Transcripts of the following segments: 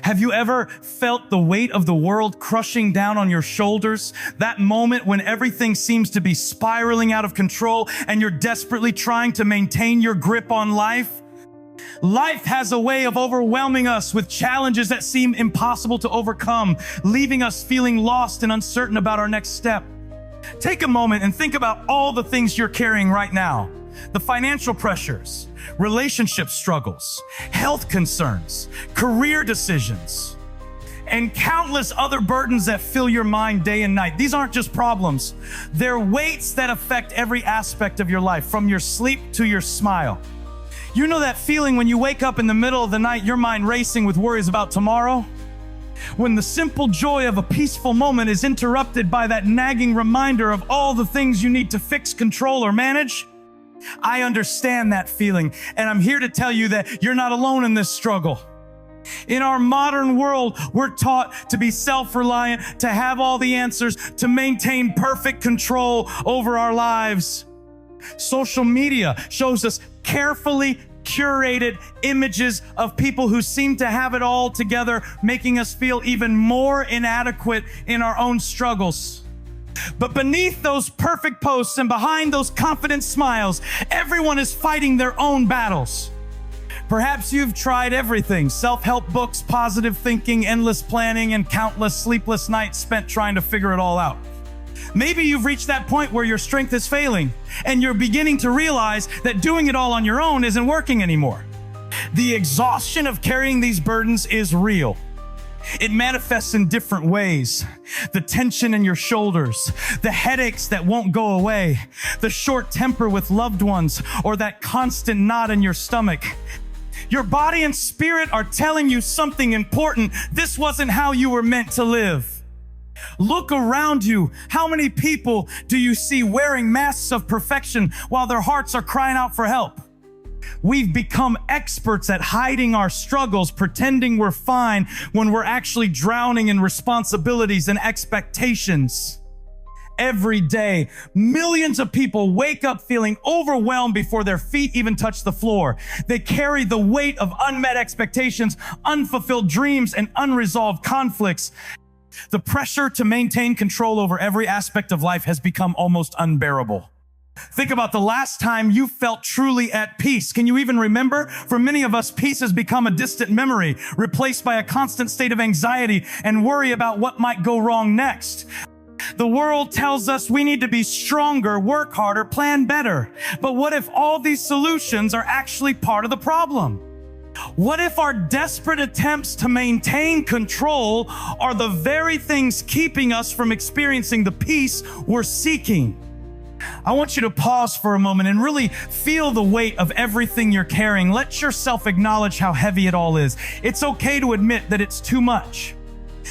Have you ever felt the weight of the world crushing down on your shoulders? That moment when everything seems to be spiraling out of control and you're desperately trying to maintain your grip on life? Life has a way of overwhelming us with challenges that seem impossible to overcome, leaving us feeling lost and uncertain about our next step. Take a moment and think about all the things you're carrying right now. The financial pressures, relationship struggles, health concerns, career decisions, and countless other burdens that fill your mind day and night. These aren't just problems. They're weights that affect every aspect of your life, from your sleep to your smile. You know that feeling when you wake up in the middle of the night, your mind racing with worries about tomorrow? When the simple joy of a peaceful moment is interrupted by that nagging reminder of all the things you need to fix, control, or manage? I understand that feeling, and I'm here to tell you that you're not alone in this struggle. In our modern world, we're taught to be self-reliant, to have all the answers, to maintain perfect control over our lives. Social media shows us carefully curated images of people who seem to have it all together, making us feel even more inadequate in our own struggles. But beneath those perfect posts and behind those confident smiles, everyone is fighting their own battles. Perhaps you've tried everything: self-help books, positive thinking, endless planning, and countless sleepless nights spent trying to figure it all out. Maybe you've reached that point where your strength is failing and you're beginning to realize that doing it all on your own isn't working anymore. The exhaustion of carrying these burdens is real. It manifests in different ways. The tension in your shoulders, the headaches that won't go away, the short temper with loved ones, or that constant knot in your stomach. Your body and spirit are telling you something important. This wasn't how you were meant to live. Look around you. How many people do you see wearing masks of perfection while their hearts are crying out for help? We've become experts at hiding our struggles, pretending we're fine when we're actually drowning in responsibilities and expectations. Every day, millions of people wake up feeling overwhelmed before their feet even touch the floor. They carry the weight of unmet expectations, unfulfilled dreams, and unresolved conflicts. The pressure to maintain control over every aspect of life has become almost unbearable. Think about the last time you felt truly at peace. Can you even remember? For many of us, peace has become a distant memory, replaced by a constant state of anxiety and worry about what might go wrong next. The world tells us we need to be stronger, work harder, plan better. But what if all these solutions are actually part of the problem? What if our desperate attempts to maintain control are the very things keeping us from experiencing the peace we're seeking? I want you to pause for a moment and really feel the weight of everything you're carrying. Let yourself acknowledge how heavy it all is. It's okay to admit that it's too much.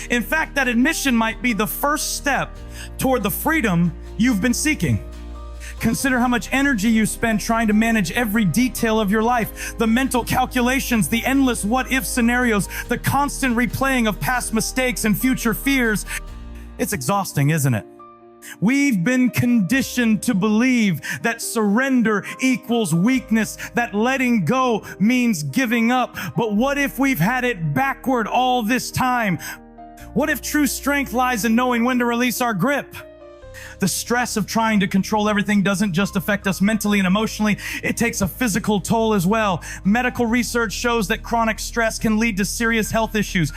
In fact, that admission might be the first step toward the freedom you've been seeking. Consider how much energy you spend trying to manage every detail of your life, the mental calculations, the endless what-if scenarios, the constant replaying of past mistakes and future fears. It's exhausting, isn't it? We've been conditioned to believe that surrender equals weakness, that letting go means giving up. But what if we've had it backward all this time? What if true strength lies in knowing when to release our grip? The stress of trying to control everything doesn't just affect us mentally and emotionally, it takes a physical toll as well. Medical research shows that chronic stress can lead to serious health issues.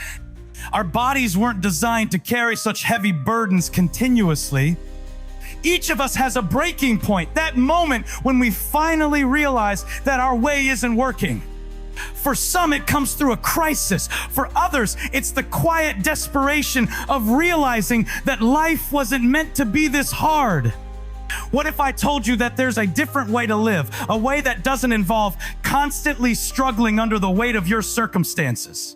Our bodies weren't designed to carry such heavy burdens continuously. Each of us has a breaking point, that moment when we finally realize that our way isn't working. For some, it comes through a crisis. For others, it's the quiet desperation of realizing that life wasn't meant to be this hard. What if I told you that there's a different way to live, a way that doesn't involve constantly struggling under the weight of your circumstances?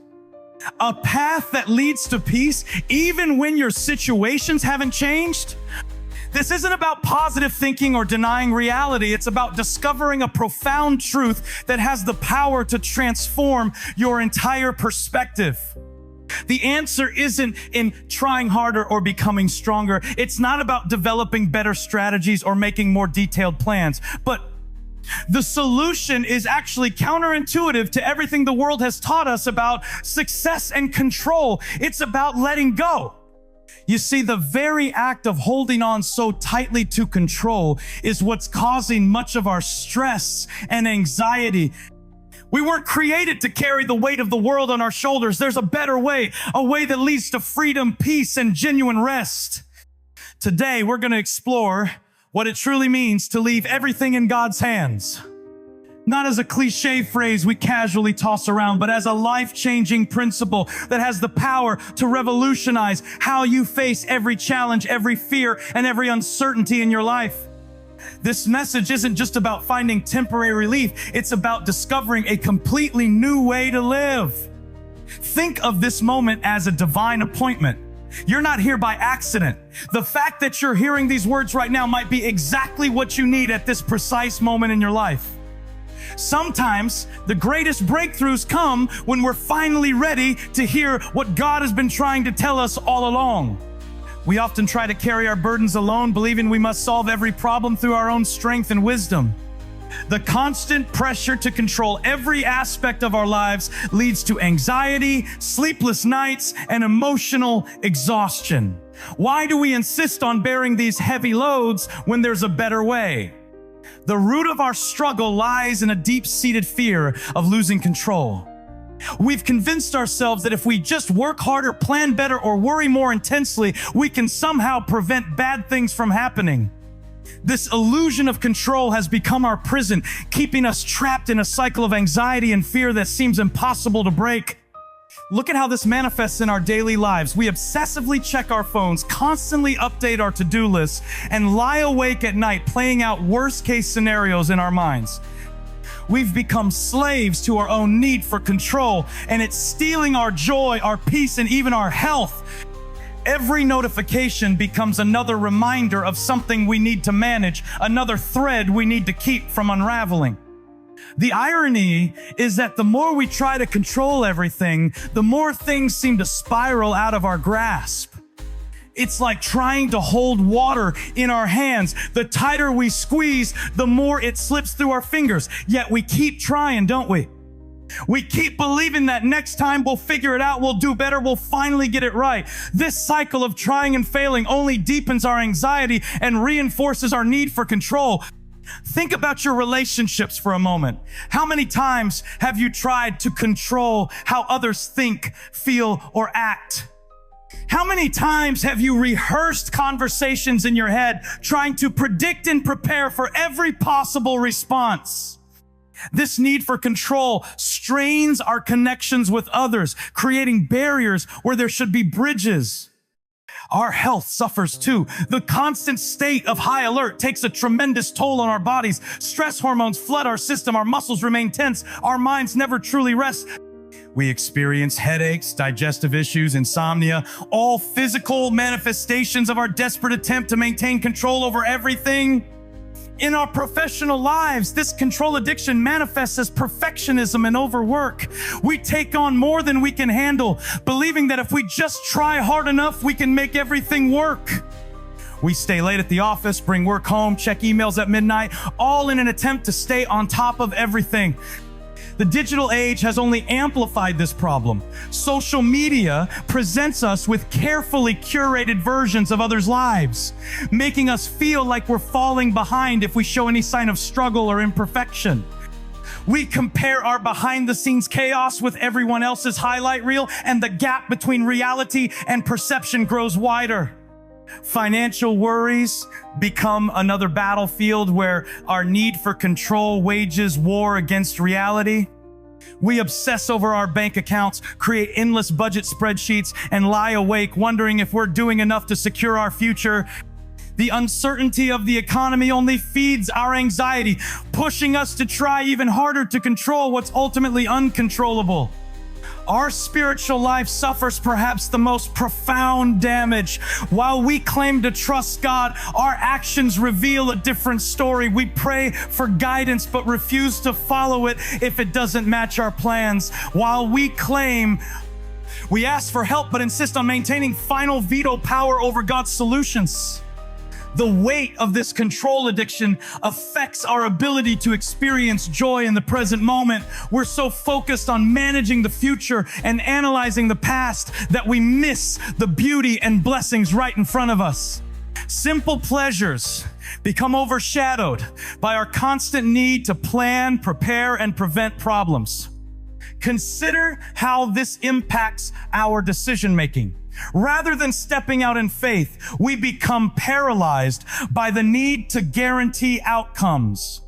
A path that leads to peace even when your situations haven't changed? This isn't about positive thinking or denying reality. It's about discovering a profound truth that has the power to transform your entire perspective. The answer isn't in trying harder or becoming stronger. It's not about developing better strategies or making more detailed plans. But The solution is actually counterintuitive to everything the world has taught us about success and control. It's about letting go. You see, the very act of holding on so tightly to control is what's causing much of our stress and anxiety. We weren't created to carry the weight of the world on our shoulders. There's a better way, a way that leads to freedom, peace, and genuine rest. Today, we're going to explore what it truly means to leave everything in God's hands. Not as a cliche phrase we casually toss around, but as a life-changing principle that has the power to revolutionize how you face every challenge, every fear, and every uncertainty in your life. This message isn't just about finding temporary relief. It's about discovering a completely new way to live. Think of this moment as a divine appointment. You're not here by accident. The fact that you're hearing these words right now might be exactly what you need at this precise moment in your life. Sometimes the greatest breakthroughs come when we're finally ready to hear what God has been trying to tell us all along. We often try to carry our burdens alone, believing we must solve every problem through our own strength and wisdom. The constant pressure to control every aspect of our lives leads to anxiety, sleepless nights, and emotional exhaustion. Why do we insist on bearing these heavy loads when there's a better way? The root of our struggle lies in a deep-seated fear of losing control. We've convinced ourselves that if we just work harder, plan better, or worry more intensely, we can somehow prevent bad things from happening. This illusion of control has become our prison, keeping us trapped in a cycle of anxiety and fear that seems impossible to break. Look at how this manifests in our daily lives. We obsessively check our phones, constantly update our to-do lists, and lie awake at night playing out worst-case scenarios in our minds. We've become slaves to our own need for control, and it's stealing our joy, our peace, and even our health. Every notification becomes another reminder of something we need to manage, another thread we need to keep from unraveling. The irony is that the more we try to control everything, the more things seem to spiral out of our grasp. It's like trying to hold water in our hands. The tighter we squeeze, the more it slips through our fingers. Yet we keep trying, don't we? We keep believing that next time we'll figure it out, we'll do better, we'll finally get it right. This cycle of trying and failing only deepens our anxiety and reinforces our need for control. Think about your relationships for a moment. How many times have you tried to control how others think, feel, or act? How many times have you rehearsed conversations in your head, trying to predict and prepare for every possible response? This need for control strains our connections with others, creating barriers where there should be bridges. Our health suffers too. The constant state of high alert takes a tremendous toll on our bodies. Stress hormones flood our system. Our muscles remain tense. Our minds never truly rest. We experience headaches, digestive issues, insomnia, all physical manifestations of our desperate attempt to maintain control over everything. In our professional lives, this control addiction manifests as perfectionism and overwork. We take on more than we can handle, believing that if we just try hard enough, we can make everything work. We stay late at the office, bring work home, check emails at midnight, all in an attempt to stay on top of everything. The digital age has only amplified this problem. Social media presents us with carefully curated versions of others' lives, making us feel like we're falling behind if we show any sign of struggle or imperfection. We compare our behind-the-scenes chaos with everyone else's highlight reel, and the gap between reality and perception grows wider. Financial worries become another battlefield where our need for control wages war against reality. We obsess over our bank accounts, create endless budget spreadsheets, and lie awake wondering if we're doing enough to secure our future. The uncertainty of the economy only feeds our anxiety, pushing us to try even harder to control what's ultimately uncontrollable. Our spiritual life suffers perhaps the most profound damage. While we claim to trust God, our actions reveal a different story. We pray for guidance but refuse to follow it if it doesn't match our plans. While we ask for help but insist on maintaining final veto power over God's solutions. The weight of this control addiction affects our ability to experience joy in the present moment. We're so focused on managing the future and analyzing the past that we miss the beauty and blessings right in front of us. Simple pleasures become overshadowed by our constant need to plan, prepare, and prevent problems. Consider how this impacts our decision-making. Rather than stepping out in faith, we become paralyzed by the need to guarantee outcomes.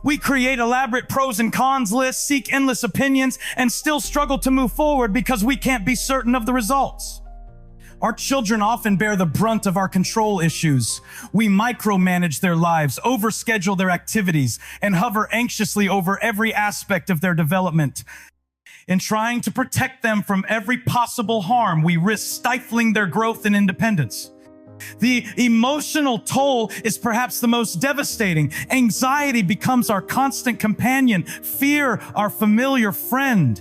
We create elaborate pros and cons lists, seek endless opinions, and still struggle to move forward because we can't be certain of the results. Our children often bear the brunt of our control issues. We micromanage their lives, overschedule their activities, and hover anxiously over every aspect of their development. In trying to protect them from every possible harm, we risk stifling their growth and independence. The emotional toll is perhaps the most devastating. Anxiety becomes our constant companion, fear our familiar friend.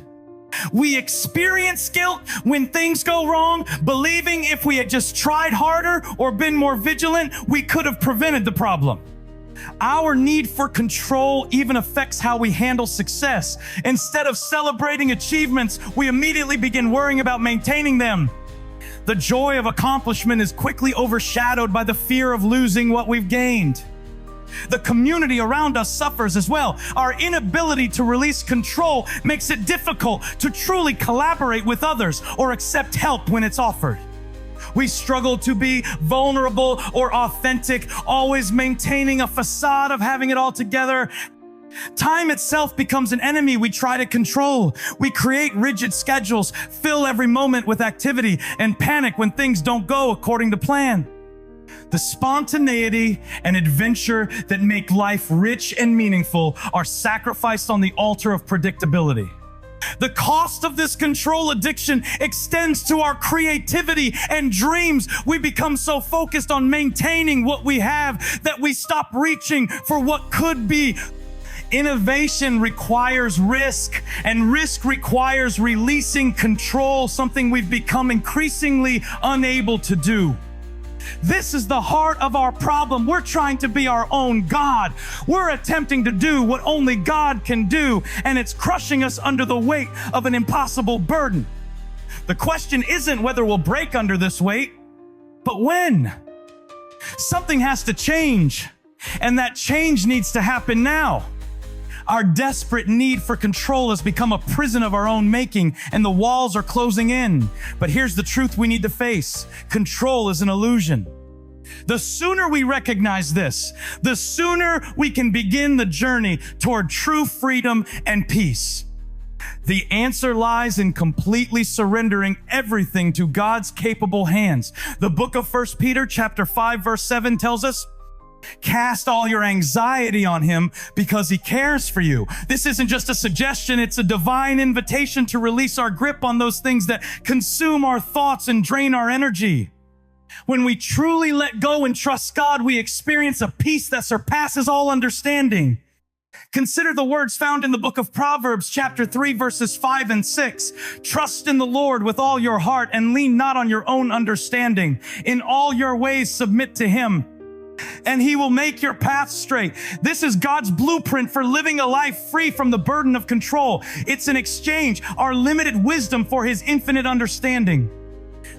We experience guilt when things go wrong, believing if we had just tried harder or been more vigilant, we could have prevented the problem. Our need for control even affects how we handle success. Instead of celebrating achievements, we immediately begin worrying about maintaining them. The joy of accomplishment is quickly overshadowed by the fear of losing what we've gained. The community around us suffers as well. Our inability to release control makes it difficult to truly collaborate with others or accept help when it's offered. We struggle to be vulnerable or authentic, always maintaining a facade of having it all together. Time itself becomes an enemy we try to control. We create rigid schedules, fill every moment with activity, and panic when things don't go according to plan. The spontaneity and adventure that make life rich and meaningful are sacrificed on the altar of predictability. The cost of this control addiction extends to our creativity and dreams. We become so focused on maintaining what we have that we stop reaching for what could be. Innovation requires risk, and risk requires releasing control, something we've become increasingly unable to do. This is the heart of our problem. We're trying to be our own God. We're attempting to do what only God can do, and it's crushing us under the weight of an impossible burden. The question isn't whether we'll break under this weight, but when. Something has to change, and that change needs to happen now. Our desperate need for control has become a prison of our own making, and the walls are closing in. But here's the truth we need to face. Control is an illusion. The sooner we recognize this, the sooner we can begin the journey toward true freedom and peace. The answer lies in completely surrendering everything to God's capable hands. The book of 1 Peter chapter 5 verse 7 tells us, cast all your anxiety on him because he cares for you. This isn't just a suggestion, it's a divine invitation to release our grip on those things that consume our thoughts and drain our energy. When we truly let go and trust God, we experience a peace that surpasses all understanding. Consider the words found in the book of Proverbs, chapter 3, verses 5 and 6. Trust in the Lord with all your heart and lean not on your own understanding. In all your ways submit to him, and he will make your path straight. This is God's blueprint for living a life free from the burden of control. It's an exchange, our limited wisdom for his infinite understanding.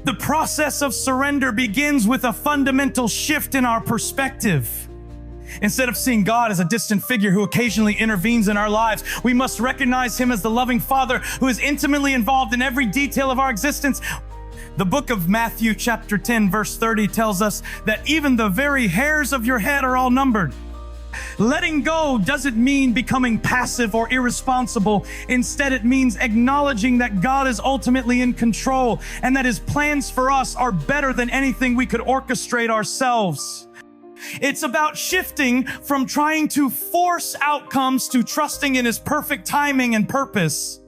The process of surrender begins with a fundamental shift in our perspective. Instead of seeing God as a distant figure who occasionally intervenes in our lives, we must recognize him as the loving Father who is intimately involved in every detail of our existence. The book of Matthew chapter 10 verse 30 tells us that even the very hairs of your head are all numbered. Letting go doesn't mean becoming passive or irresponsible. Instead, it means acknowledging that God is ultimately in control and that his plans for us are better than anything we could orchestrate ourselves. It's about shifting from trying to force outcomes to trusting in his perfect timing and purpose.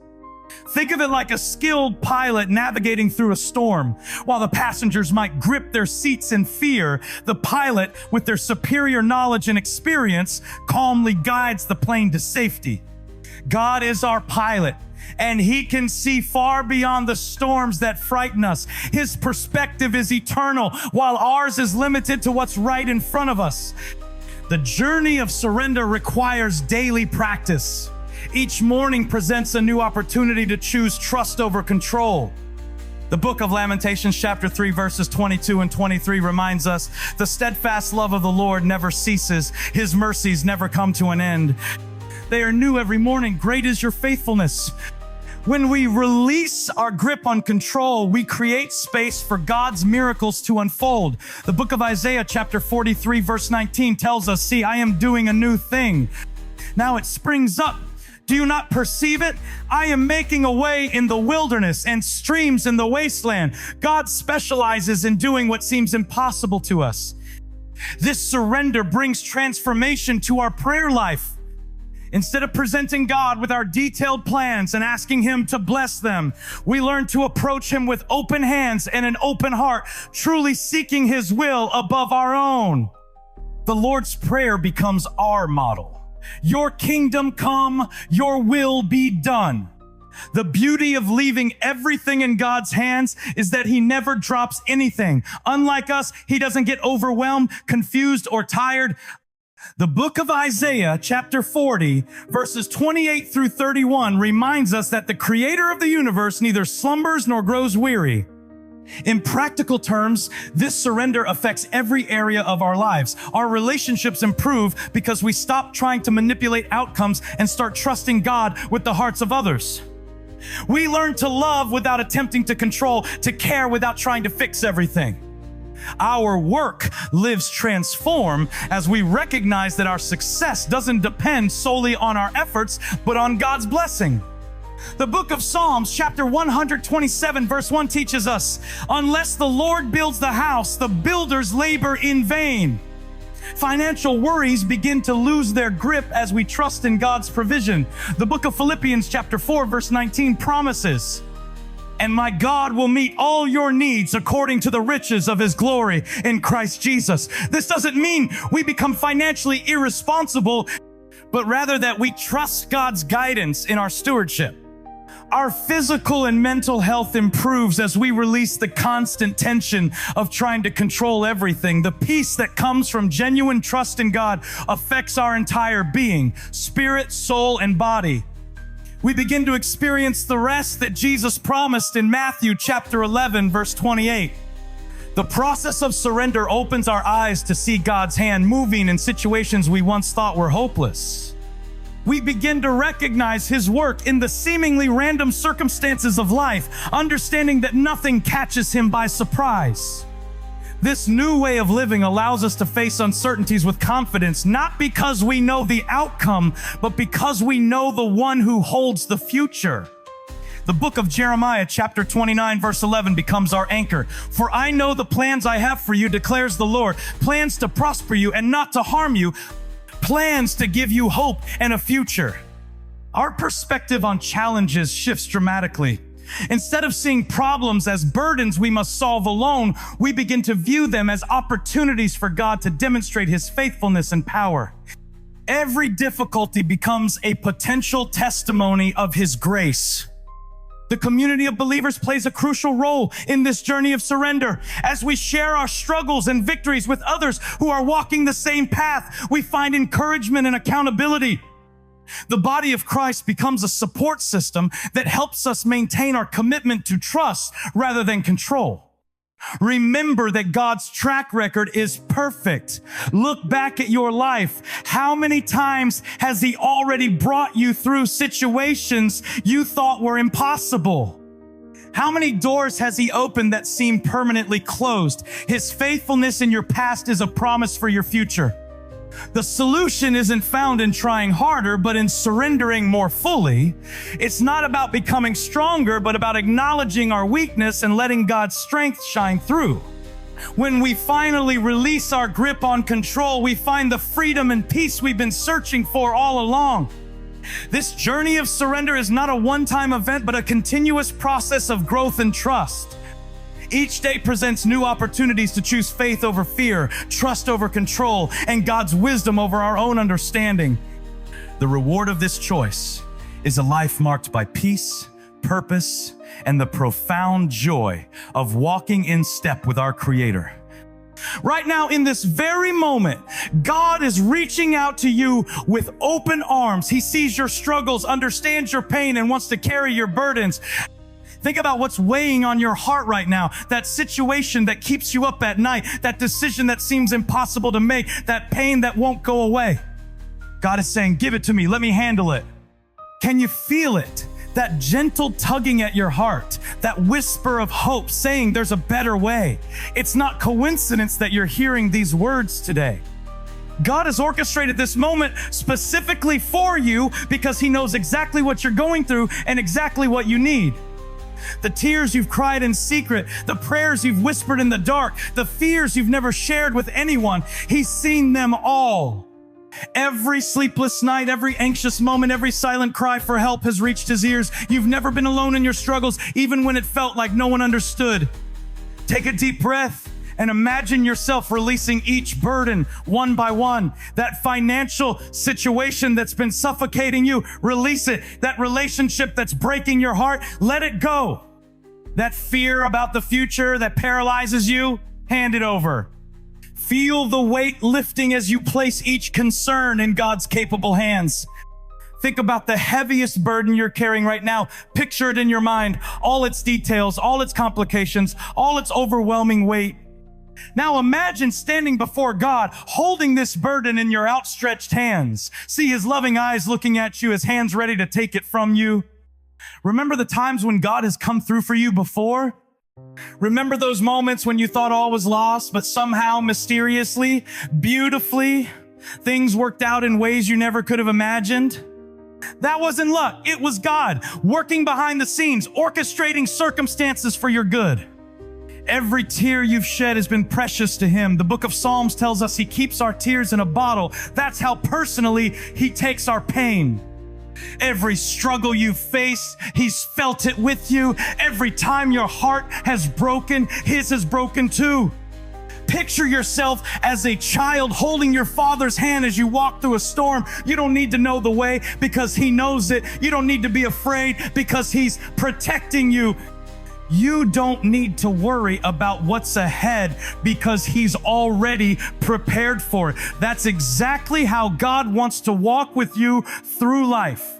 Think of it like a skilled pilot navigating through a storm. While the passengers might grip their seats in fear, the pilot, with their superior knowledge and experience, calmly guides the plane to safety. God is our pilot, and He can see far beyond the storms that frighten us. His perspective is eternal, while ours is limited to what's right in front of us. The journey of surrender requires daily practice. Each morning presents a new opportunity to choose trust over control. The book of Lamentations, chapter 3, verses 22 and 23 reminds us, the steadfast love of the Lord never ceases. His mercies never come to an end. They are new every morning. Great is your faithfulness. When we release our grip on control, we create space for God's miracles to unfold. The book of Isaiah, chapter 43, verse 19 tells us, see, I am doing a new thing. Now it springs up. Do you not perceive it? I am making a way in the wilderness and streams in the wasteland. God specializes in doing what seems impossible to us. This surrender brings transformation to our prayer life. Instead of presenting God with our detailed plans and asking Him to bless them, we learn to approach Him with open hands and an open heart, truly seeking His will above our own. The Lord's Prayer becomes our model. Your kingdom come, your will be done. The beauty of leaving everything in God's hands is that He never drops anything. Unlike us, He doesn't get overwhelmed, confused, or tired. The book of Isaiah, chapter 40, verses 28 through 31 reminds us that the Creator of the universe neither slumbers nor grows weary. In practical terms, this surrender affects every area of our lives. Our relationships improve because we stop trying to manipulate outcomes and start trusting God with the hearts of others. We learn to love without attempting to control, to care without trying to fix everything. Our work lives transformed as we recognize that our success doesn't depend solely on our efforts, but on God's blessing. The book of Psalms, chapter 127, verse 1 teaches us, unless the Lord builds the house, the builders labor in vain. Financial worries begin to lose their grip as we trust in God's provision. The book of Philippians, chapter 4, verse 19 promises, and my God will meet all your needs according to the riches of His glory in Christ Jesus. This doesn't mean we become financially irresponsible, but rather that we trust God's guidance in our stewardship. Our physical and mental health improves as we release the constant tension of trying to control everything. The peace that comes from genuine trust in God affects our entire being, spirit, soul, and body. We begin to experience the rest that Jesus promised in Matthew chapter 11, verse 28. The process of surrender opens our eyes to see God's hand moving in situations we once thought were hopeless. We begin to recognize His work in the seemingly random circumstances of life, understanding that nothing catches Him by surprise. This new way of living allows us to face uncertainties with confidence, not because we know the outcome, but because we know the one who holds the future. The book of Jeremiah, chapter 29, verse 11 becomes our anchor. For I know the plans I have for you, declares the Lord, plans to prosper you and not to harm you, plans to give you hope and a future. Our perspective on challenges shifts dramatically. Instead of seeing problems as burdens we must solve alone, we begin to view them as opportunities for God to demonstrate His faithfulness and power. Every difficulty becomes a potential testimony of His grace. The community of believers plays a crucial role in this journey of surrender. As we share our struggles and victories with others who are walking the same path, we find encouragement and accountability. The body of Christ becomes a support system that helps us maintain our commitment to trust rather than control. Remember that God's track record is perfect. Look back at your life. How many times has He already brought you through situations you thought were impossible? How many doors has He opened that seemed permanently closed? His faithfulness in your past is a promise for your future. The solution isn't found in trying harder, but in surrendering more fully. It's not about becoming stronger, but about acknowledging our weakness and letting God's strength shine through. When we finally release our grip on control, we find the freedom and peace we've been searching for all along. This journey of surrender is not a one-time event, but a continuous process of growth and trust. Each day presents new opportunities to choose faith over fear, trust over control, and God's wisdom over our own understanding. The reward of this choice is a life marked by peace, purpose, and the profound joy of walking in step with our Creator. Right now, in this very moment, God is reaching out to you with open arms. He sees your struggles, understands your pain, and wants to carry your burdens. Think about what's weighing on your heart right now, that situation that keeps you up at night, that decision that seems impossible to make, that pain that won't go away. God is saying, give it to me, let me handle it. Can you feel it? That gentle tugging at your heart, that whisper of hope saying there's a better way. It's not coincidence that you're hearing these words today. God has orchestrated this moment specifically for you because He knows exactly what you're going through and exactly what you need. The tears you've cried in secret, the prayers you've whispered in the dark, the fears you've never shared with anyone, He's seen them all. Every sleepless night, every anxious moment, every silent cry for help has reached His ears. You've never been alone in your struggles, even when it felt like no one understood. Take a deep breath and imagine yourself releasing each burden one by one. That financial situation that's been suffocating you, release it. That relationship that's breaking your heart, let it go. That fear about the future that paralyzes you, hand it over. Feel the weight lifting as you place each concern in God's capable hands. Think about the heaviest burden you're carrying right now. Picture it in your mind, all its details, all its complications, all its overwhelming weight. Now imagine standing before God, holding this burden in your outstretched hands. See His loving eyes looking at you, His hands ready to take it from you. Remember the times when God has come through for you before? Remember those moments when you thought all was lost, but somehow, mysteriously, beautifully, things worked out in ways you never could have imagined? That wasn't luck. It was God working behind the scenes, orchestrating circumstances for your good. Every tear you've shed has been precious to Him. The book of Psalms tells us He keeps our tears in a bottle. That's how personally He takes our pain. Every struggle you face, He's felt it with you. Every time your heart has broken, His has broken too. Picture yourself as a child holding your Father's hand as you walk through a storm. You don't need to know the way because He knows it. You don't need to be afraid because He's protecting you. You don't need to worry about what's ahead because He's already prepared for it. That's exactly how God wants to walk with you through life.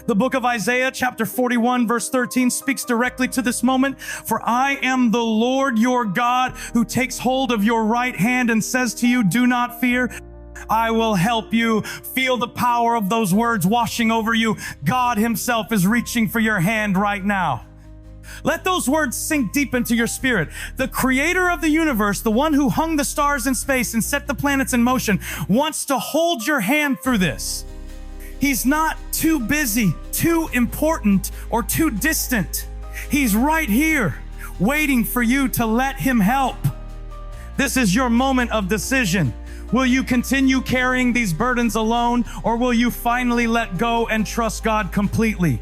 The book of Isaiah, chapter 41, verse 13, speaks directly to this moment. For I am the Lord your God who takes hold of your right hand and says to you, do not fear. I will help you. Feel the power of those words washing over you. God Himself is reaching for your hand right now. Let those words sink deep into your spirit. The Creator of the universe, the one who hung the stars in space and set the planets in motion, wants to hold your hand through this. He's not too busy, too important, or too distant. He's right here, waiting for you to let Him help. This is your moment of decision. Will you continue carrying these burdens alone, or will you finally let go and trust God completely?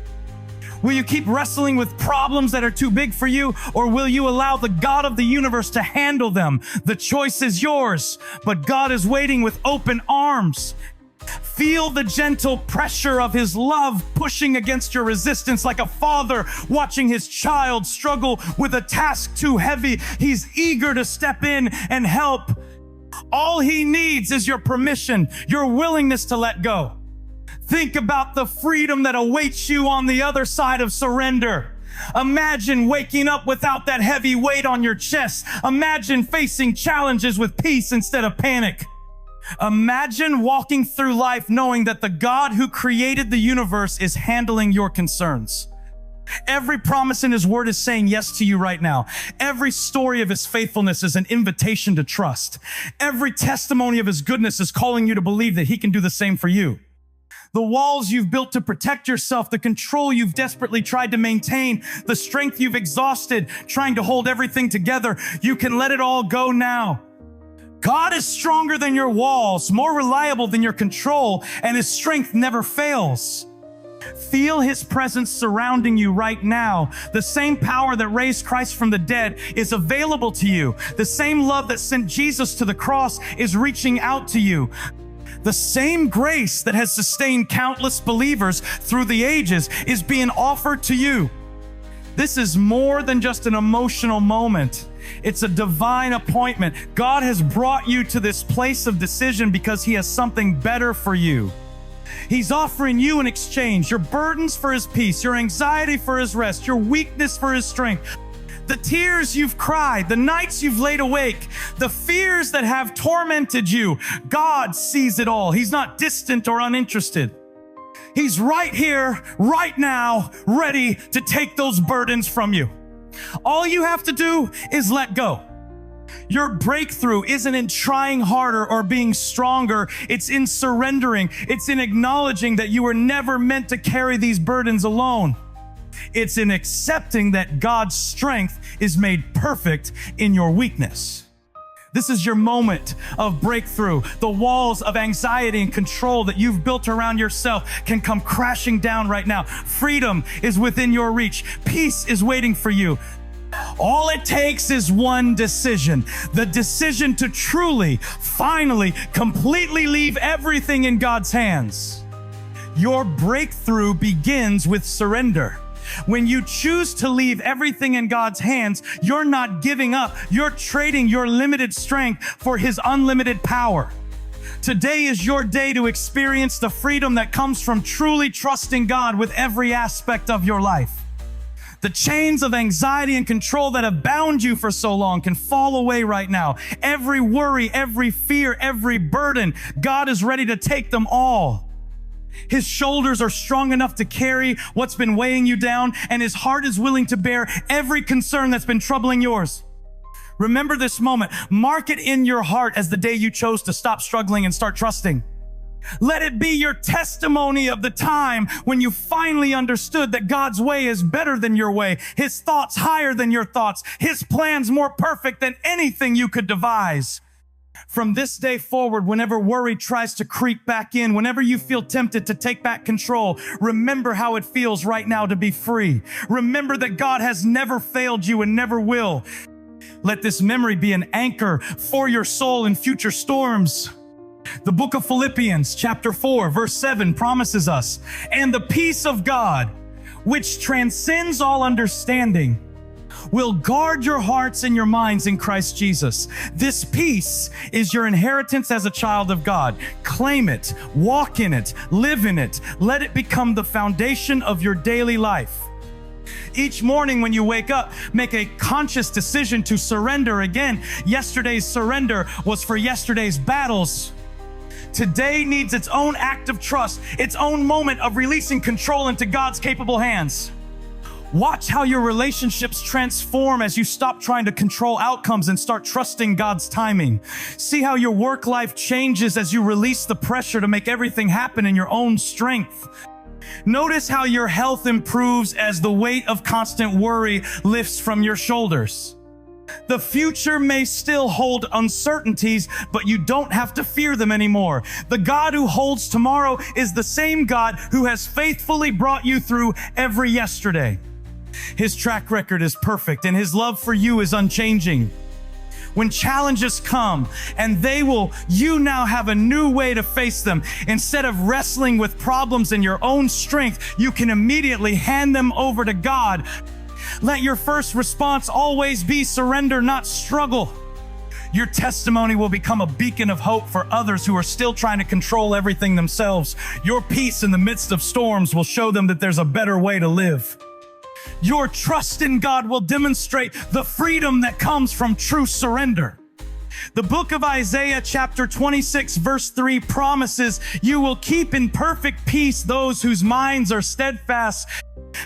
Will you keep wrestling with problems that are too big for you, or will you allow the God of the universe to handle them? The choice is yours, but God is waiting with open arms. Feel the gentle pressure of His love pushing against your resistance like a father watching his child struggle with a task too heavy. He's eager to step in and help. All He needs is your permission, your willingness to let go. Think about the freedom that awaits you on the other side of surrender. Imagine waking up without that heavy weight on your chest. Imagine facing challenges with peace instead of panic. Imagine walking through life knowing that the God who created the universe is handling your concerns. Every promise in His word is saying yes to you right now. Every story of His faithfulness is an invitation to trust. Every testimony of His goodness is calling you to believe that He can do the same for you. The walls you've built to protect yourself, the control you've desperately tried to maintain, the strength you've exhausted trying to hold everything together, you can let it all go now. God is stronger than your walls, more reliable than your control, and His strength never fails. Feel His presence surrounding you right now. The same power that raised Christ from the dead is available to you. The same love that sent Jesus to the cross is reaching out to you. The same grace that has sustained countless believers through the ages is being offered to you. This is more than just an emotional moment. It's a divine appointment. God has brought you to this place of decision because He has something better for you. He's offering you in exchange your burdens for His peace, your anxiety for His rest, your weakness for His strength. The tears you've cried, the nights you've laid awake, the fears that have tormented you. God sees it all. He's not distant or uninterested. He's right here, right now, ready to take those burdens from you. All you have to do is let go. Your breakthrough isn't in trying harder or being stronger. It's in surrendering. It's in acknowledging that you were never meant to carry these burdens alone. It's in accepting that God's strength is made perfect in your weakness. This is your moment of breakthrough. The walls of anxiety and control that you've built around yourself can come crashing down right now. Freedom is within your reach. Peace is waiting for you. All it takes is one decision. The decision to truly, finally, completely leave everything in God's hands. Your breakthrough begins with surrender. When you choose to leave everything in God's hands, you're not giving up. You're trading your limited strength for His unlimited power. Today is your day to experience the freedom that comes from truly trusting God with every aspect of your life. The chains of anxiety and control that have bound you for so long can fall away right now. Every worry, every fear, every burden, God is ready to take them all. His shoulders are strong enough to carry what's been weighing you down, and His heart is willing to bear every concern that's been troubling yours. Remember this moment. Mark it in your heart as the day you chose to stop struggling and start trusting. Let it be your testimony of the time when you finally understood that God's way is better than your way, His thoughts higher than your thoughts, His plans more perfect than anything you could devise. From this day forward, whenever worry tries to creep back in, whenever you feel tempted to take back control, remember how it feels right now to be free. Remember that God has never failed you and never will. Let this memory be an anchor for your soul in future storms. The book of Philippians, chapter 4, verse 7 promises us, "And the peace of God, which transcends all understanding, will guard your hearts and your minds in Christ Jesus." This peace is your inheritance as a child of God. Claim it, walk in it, live in it. Let it become the foundation of your daily life. Each morning when you wake up, make a conscious decision to surrender again. Yesterday's surrender was for yesterday's battles. Today needs its own act of trust, its own moment of releasing control into God's capable hands. Watch how your relationships transform as you stop trying to control outcomes and start trusting God's timing. See how your work life changes as you release the pressure to make everything happen in your own strength. Notice how your health improves as the weight of constant worry lifts from your shoulders. The future may still hold uncertainties, but you don't have to fear them anymore. The God who holds tomorrow is the same God who has faithfully brought you through every yesterday. His track record is perfect, and His love for you is unchanging. When challenges come, and you now have a new way to face them. Instead of wrestling with problems in your own strength, you can immediately hand them over to God. Let your first response always be surrender, not struggle. Your testimony will become a beacon of hope for others who are still trying to control everything themselves. Your peace in the midst of storms will show them that there's a better way to live. Your trust in God will demonstrate the freedom that comes from true surrender. The book of Isaiah, chapter 26, verse 3 promises, "You will keep in perfect peace those whose minds are steadfast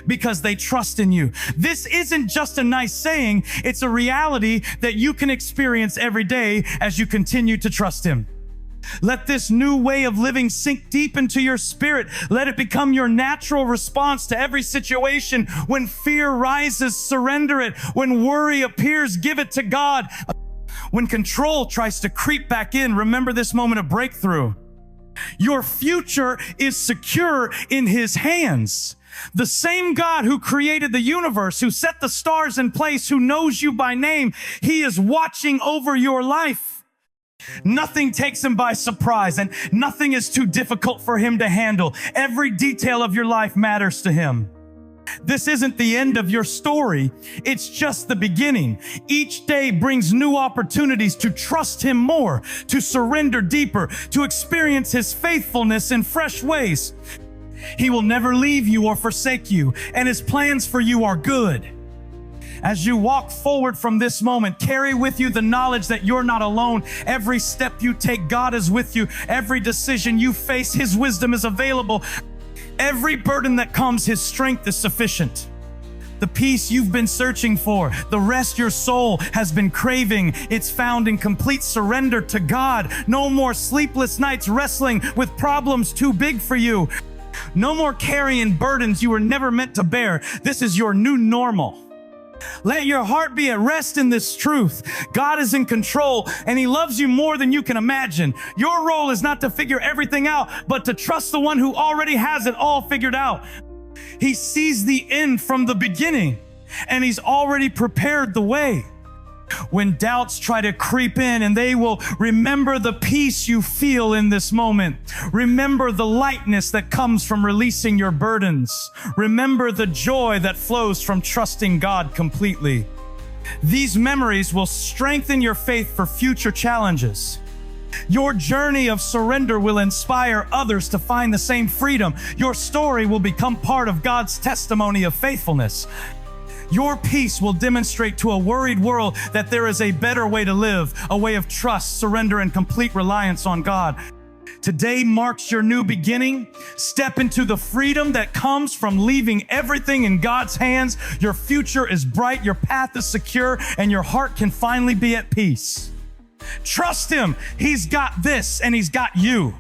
because they trust in you." This isn't just a nice saying, it's a reality that you can experience every day as you continue to trust Him. Let this new way of living sink deep into your spirit. Let it become your natural response to every situation. When fear rises, surrender it. When worry appears, give it to God. When control tries to creep back in, remember this moment of breakthrough. Your future is secure in His hands. The same God who created the universe, who set the stars in place, who knows you by name, He is watching over your life. Nothing takes him by surprise, and nothing is too difficult for him to handle. Every detail of your life matters to him. This isn't the end of your story. It's just the beginning. Each day brings new opportunities to trust him more, to surrender deeper, to experience his faithfulness in fresh ways. He will never leave you or forsake you, and his plans for you are good. As you walk forward from this moment, carry with you the knowledge that you're not alone. Every step you take, God is with you. Every decision you face, his wisdom is available. Every burden that comes, his strength is sufficient. The peace you've been searching for, the rest your soul has been craving, it's found in complete surrender to God. No more sleepless nights wrestling with problems too big for you. No more carrying burdens you were never meant to bear. This is your new normal. Let your heart be at rest in this truth. God is in control, and he loves you more than you can imagine. Your role is not to figure everything out, but to trust the one who already has it all figured out. He sees the end from the beginning, and he's already prepared the way. When doubts try to creep in, and they will remember the peace you feel in this moment. Remember the lightness that comes from releasing your burdens. Remember the joy that flows from trusting God completely. These memories will strengthen your faith for future challenges. Your journey of surrender will inspire others to find the same freedom. Your story will become part of God's testimony of faithfulness. Your peace will demonstrate to a worried world that there is a better way to live, a way of trust, surrender, and complete reliance on God. Today marks your new beginning. Step into the freedom that comes from leaving everything in God's hands. Your future is bright, your path is secure, and your heart can finally be at peace. Trust him. He's got this, and he's got you.